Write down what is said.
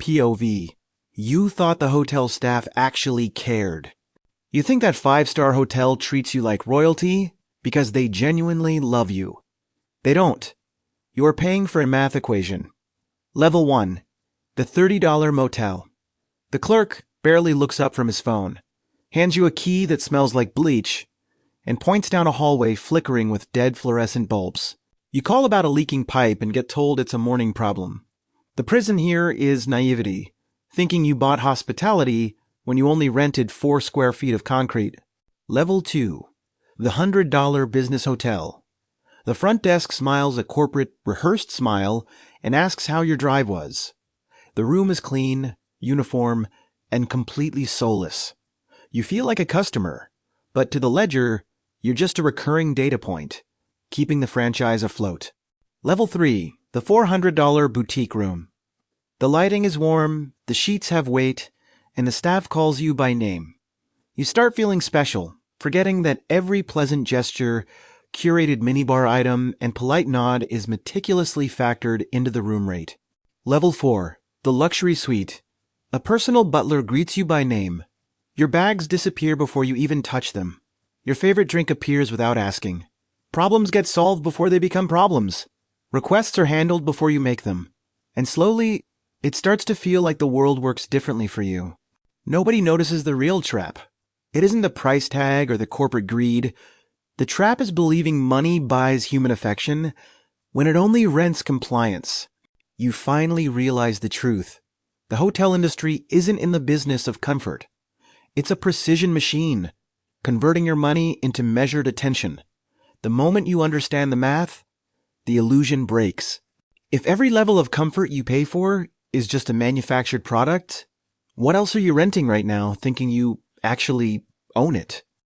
POV. You thought the hotel staff actually cared. You think that 5-star hotel treats you like royalty because they genuinely love you. They don't. You're paying for a math equation. Level 1. The $30 motel. The clerk barely looks up from his phone, hands you a key that smells like bleach, and points down a hallway flickering with dead fluorescent bulbs. You call about a leaking pipe and get told it's a morning problem. The prison here is naivety, thinking you bought hospitality when you only rented 4 square feet of concrete. Level 2. The $100 business hotel. The front desk smiles a corporate, rehearsed smile and asks how your drive was. The room is clean, uniform, and completely soulless. You feel like a customer, but to the ledger, you're just a recurring data point, keeping the franchise afloat. Level 3. The $400 boutique room. The lighting is warm, the sheets have weight, and the staff calls you by name. You start feeling special, forgetting that every pleasant gesture, curated minibar item, and polite nod is meticulously factored into the room rate. Level 4. The luxury suite. A personal butler greets you by name. Your bags disappear before you even touch them. Your favorite drink appears without asking. Problems get solved before they become problems. Requests are handled before you make them. And slowly, it starts to feel like the world works differently for you. Nobody notices the real trap. It isn't the price tag or the corporate greed. The trap is believing money buys human affection when it only rents compliance. You finally realize the truth. The hotel industry isn't in the business of comfort. It's a precision machine, converting your money into measured attention. The moment you understand the math, the illusion breaks. If every level of comfort you pay for is just a manufactured product, what else are you renting right now thinking you actually own it?